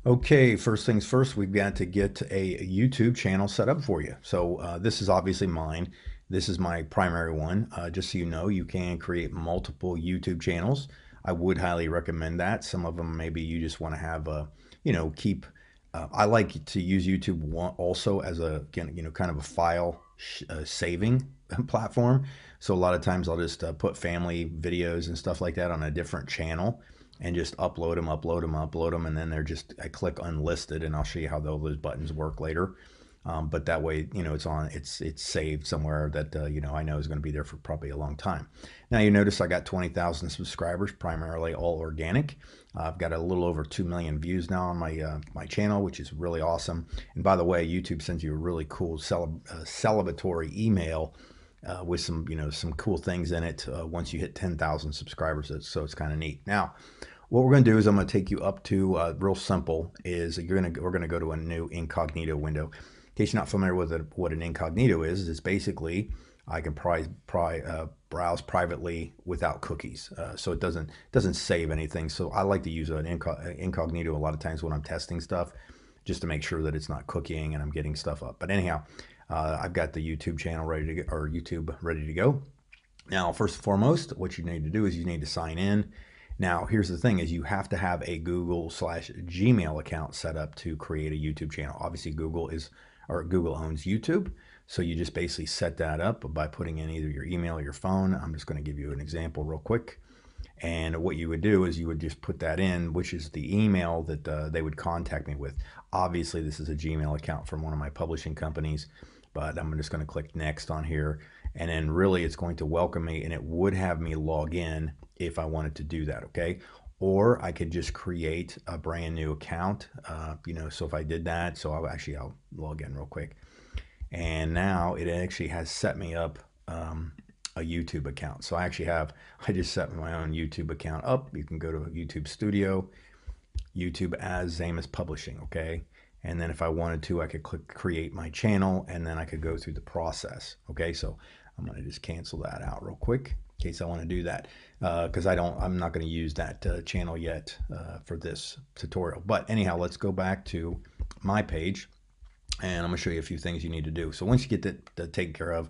Okay, first things first, we've got to get a YouTube channel set up for you. So this is obviously mine. This is my primary one. Just so you know, you can create multiple YouTube channels. I would highly recommend that. Some of them maybe you just want to have a, keep. I like to use YouTube also as a, kind of a file saving platform. So a lot of times I'll just put family videos and stuff like that on a different channel and just upload them, and then they're just, I click unlisted, and I'll show you how those buttons work later. But that way, it's saved somewhere that I know is going to be there for probably a long time. Now you notice I got 20,000 subscribers, primarily all organic. I've got a little over 2 million views now on my channel, which is really awesome. And by the way, YouTube sends you a really cool celebratory email with some cool things in it once you hit 10,000 subscribers. So it's kind of neat. Now, what we're going to do is I'm going to take you up to real simple. Is we're going to go to a new incognito window. In case you're not familiar with what an incognito is, it's basically I can browse privately without cookies, so it doesn't save anything. So I like to use an incognito a lot of times when I'm testing stuff, just to make sure that it's not cooking and I'm getting stuff up. But anyhow, I've got the YouTube channel ready to go, or YouTube ready to go. Now, first and foremost, what you need to do is you need to sign in. Now, here's the thing: is you have to have a Google/Gmail account set up to create a YouTube channel. Obviously, Google owns YouTube, so you just basically set that up by putting in either your email or your phone. I'm just going to give you an example real quick. And what you would do is you would just put that in, which is the email that they would contact me with. Obviously, this is a Gmail account from one of my publishing companies, but I'm just going to click next on here. And then really it's going to welcome me, and it would have me log in if I wanted to do that, okay? Or I could just create a brand new account, so if I did that, so I'll log in real quick. And now it actually has set me up a YouTube account. So I just set my own YouTube account up. You can go to YouTube Studio, YouTube as Zamus Publishing, okay? And then if I wanted to, I could click create my channel, and then I could go through the process, okay? So I'm gonna just cancel that out real quick in case I wanna do that, because I'm not gonna use that channel yet for this tutorial. But anyhow, let's go back to my page, and I'm gonna show you a few things you need to do. So once you get that taken care of,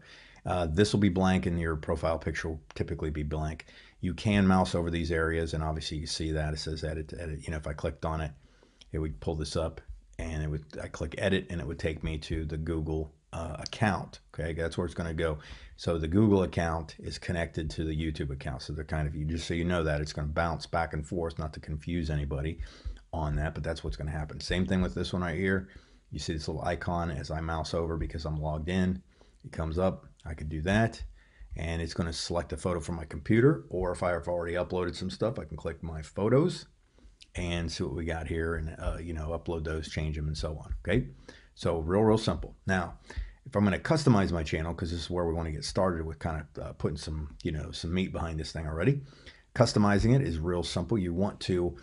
this will be blank, and your profile picture will typically be blank. You can mouse over these areas, and obviously you see that it says edit. If I clicked on it, it would pull this up, and I click edit, and it would take me to the Google account. Okay, that's where it's going to go. So the Google account is connected to the YouTube account. So they're just so you know that it's going to bounce back and forth, not to confuse anybody on that, but that's what's going to happen. Same thing with this one right here. You see this little icon as I mouse over because I'm logged in. It comes up. I could do that, and it's going to select a photo from my computer, or if I've already uploaded some stuff, I can click my photos and see what we got here, and upload those, change them, and so on. Okay, so real simple. Now, if I'm going to customize my channel, because this is where we want to get started with kind of putting some meat behind this thing already. Customizing it is real simple. You want to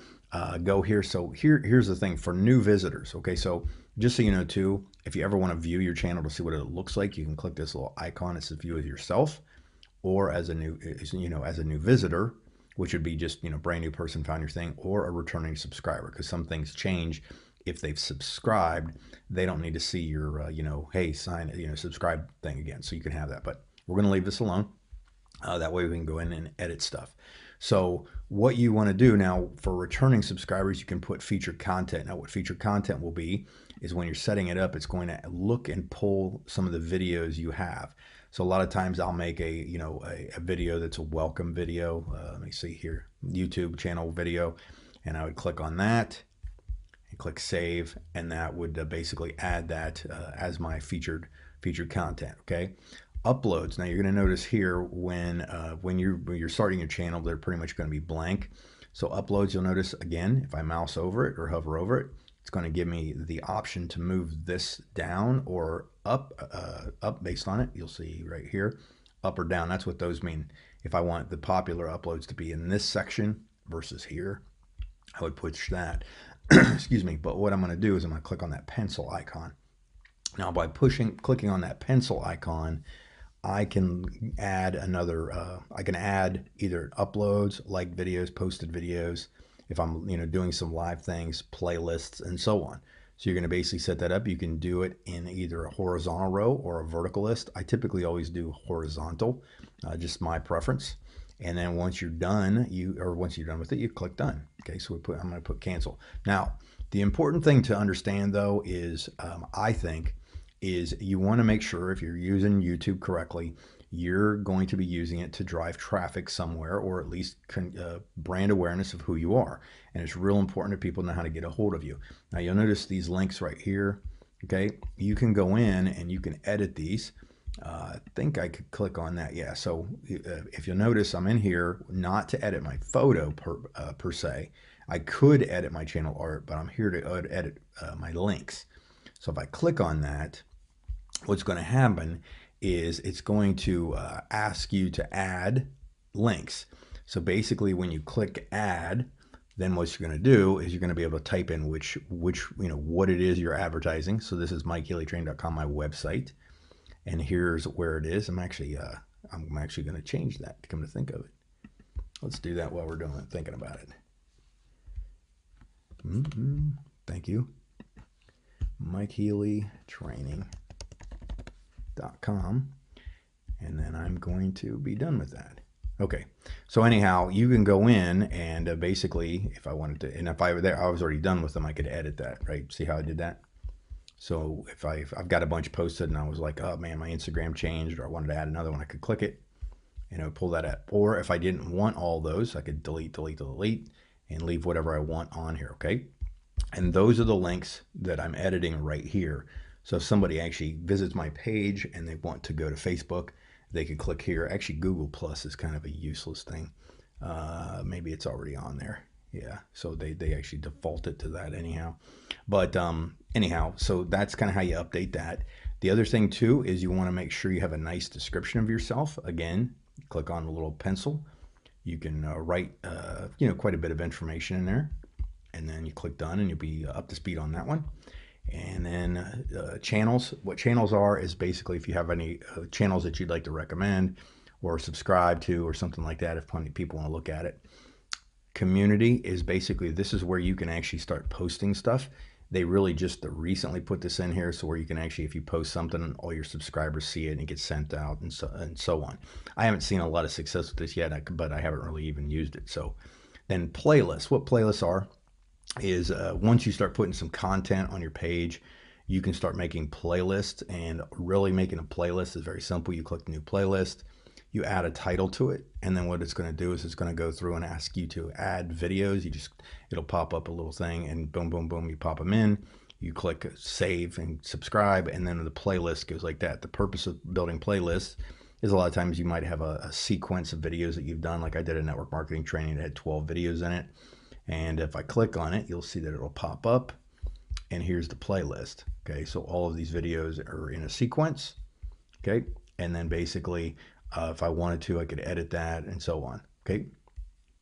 go here. So here's the thing for new visitors. Okay, so just so you know too, if you ever want to view your channel to see what it looks like, you can click this little icon. It's to view it yourself, or as a new visitor, which would be just brand new person found your thing, or a returning subscriber, because some things change. If they've subscribed, they don't need to see your hey, subscribe thing again. So you can have that, but we're going to leave this alone. That way we can go in and edit stuff. So what you want to do now for returning subscribers, you can put featured content. Now what featured content will be is when you're setting it up, it's going to look and pull some of the videos you have. So a lot of times I'll make a video that's a welcome video. Let me see here, YouTube channel video, and I would click on that and click save, and that would basically add that as my featured content. Okay. Uploads. Now you're going to notice here when you're starting your channel, they're pretty much going to be blank. So uploads, you'll notice again, if I mouse over it or hover over it, it's going to give me the option to move this down or up based on it. You'll see right here, up or down. That's what those mean. If I want the popular uploads to be in this section versus here, I would push that. Excuse me. But what I'm going to do is I'm going to click on that pencil icon. Now by clicking on that pencil icon, I can add I can add either uploads, like videos, posted videos, if I'm, doing some live things, playlists, and so on. So you're going to basically set that up. You can do it in either a horizontal row or a vertical list. I typically always do horizontal, just my preference. And then once you're done, once you're done with it, you click done. Okay, so I'm going to put cancel. Now, the important thing to understand though is, I think, is you want to make sure if you're using YouTube correctly, you're going to be using it to drive traffic somewhere, or at least brand awareness of who you are. And it's real important that people know how to get a hold of you. Now you'll notice these links right here. Okay, you can go in and you can edit these. I think I could click on that. Yeah, so if you'll notice, I'm in here not to edit my photo per se. I could edit my channel art, but I'm here to edit my links. So if I click on that, what's going to happen is it's going to ask you to add links. So basically when you click add, then what you're going to do is you're going to be able to type in which what it is you're advertising. So this is MikeHealyTraining.com, my website, and here's where it is. I'm actually going to change that, to come to think of it. Let's do that while we're doing it, thinking about it. Thank you. MikeHealyTraining.com, and then I'm going to be done with that. Okay, so anyhow, you can go in and basically, if I wanted to, and if I was already done with them, I could edit that, right? See how I did that? So if I've got a bunch posted and I was like, oh man, my Instagram changed, or I wanted to add another one, I could click it and it would pull that up. Or if I didn't want all those, I could delete, and leave whatever I want on here, okay? And those are the links that I'm editing right here. So if somebody actually visits my page and they want to go to Facebook, they could click here. Actually, Google Plus is kind of a useless thing. Maybe it's already on there. Yeah, so they actually default it to that anyhow. But anyhow, so that's kind of how you update that. The other thing too is you want to make sure you have a nice description of yourself. Again, click on the little pencil. You can write quite a bit of information in there, and then you click done and you'll be up to speed on that one. And then channels. What channels are is basically if you have any channels that you'd like to recommend or subscribe to or something like that, if plenty of people want to look at it. Community is basically, this is where you can actually start posting stuff. They really just recently put this in here, so where you can actually, if you post something, all your subscribers see it and it gets sent out and so on. I haven't seen a lot of success with this yet, but I haven't really even used it. So then playlists. What playlists are is once you start putting some content on your page, you can start making playlists. And really making a playlist is very simple. You click new playlist, you add a title to it, and then what it's going to do is it's going to go through and ask you to add videos. It'll pop up a little thing and boom, boom, boom, you pop them in. You click save and subscribe, and then the playlist goes like that. The purpose of building playlists is a lot of times you might have a sequence of videos that you've done. Like I did a network marketing training that had 12 videos in it. And if I click on it, you'll see that it'll pop up, and here's the playlist. Okay, so all of these videos are in a sequence. Okay, and then basically, if I wanted to, I could edit that and so on. Okay,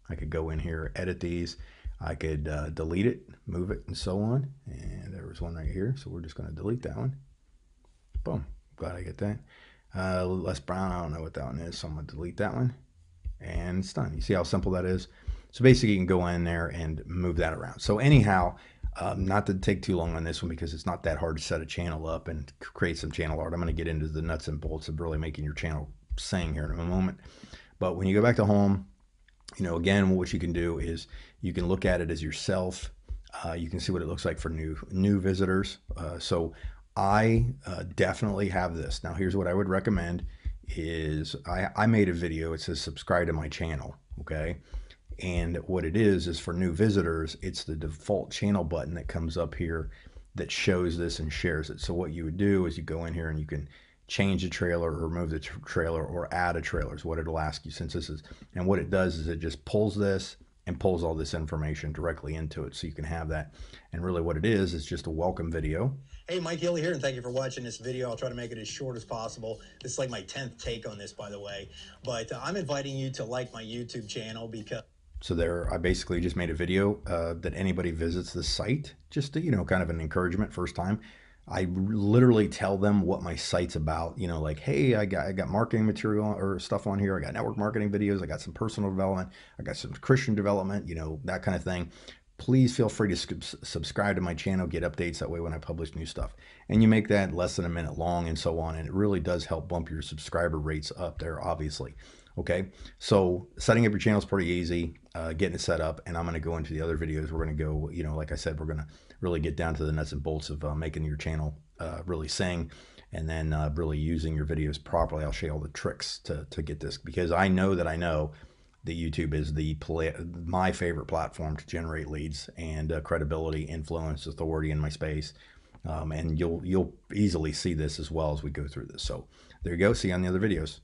I could go in here, edit these. I could delete it, move it, and so on. And there was one right here, so we're just going to delete that one. Boom, glad I get that. Less brown, I don't know what that one is, so I'm going to delete that one. And it's done. You see how simple that is? So basically you can go in there and move that around. So anyhow, not to take too long on this one because it's not that hard to set a channel up and create some channel art. I'm going to get into the nuts and bolts of really making your channel sing here in a moment. But when you go back to home, again, what you can do is you can look at it as yourself. You can see what it looks like for new visitors. So I definitely have this. Now here's what I would recommend is I made a video. It says subscribe to my channel. Okay. And what it is for new visitors, it's the default channel button that comes up here that shows this and shares it. So what you would do is you go in here and you can change the trailer or remove the trailer or add a trailer is what it'll ask you, since this is, and what it does is it just pulls this and pulls all this information directly into it so you can have that. And really what it is just a welcome video. Hey, Mike Healy here, and thank you for watching this video. I'll try to make it as short as possible. This is like my 10th take on this, by the way. But I'm inviting you to like my YouTube channel because... So there, I basically just made a video that anybody visits the site, just to, kind of an encouragement first time. I literally tell them what my site's about. You know, like, hey, I got marketing material or stuff on here. I got network marketing videos. I got some personal development. I got some Christian development. You know, that kind of thing. Please feel free to subscribe to my channel, get updates that way when I publish new stuff. And you make that less than a minute long and so on. And it really does help bump your subscriber rates up there, obviously. Okay, so setting up your channel is pretty easy, getting it set up, and I'm going to go into the other videos. We're going to go, you know, like I said, we're going to really get down to the nuts and bolts of making your channel really sing, and then really using your videos properly. I'll show you all the tricks to get this, because I know that YouTube is my favorite platform to generate leads and credibility, influence, authority in my space. And you'll easily see this as well as we go through this. So there you go. See you on the other videos.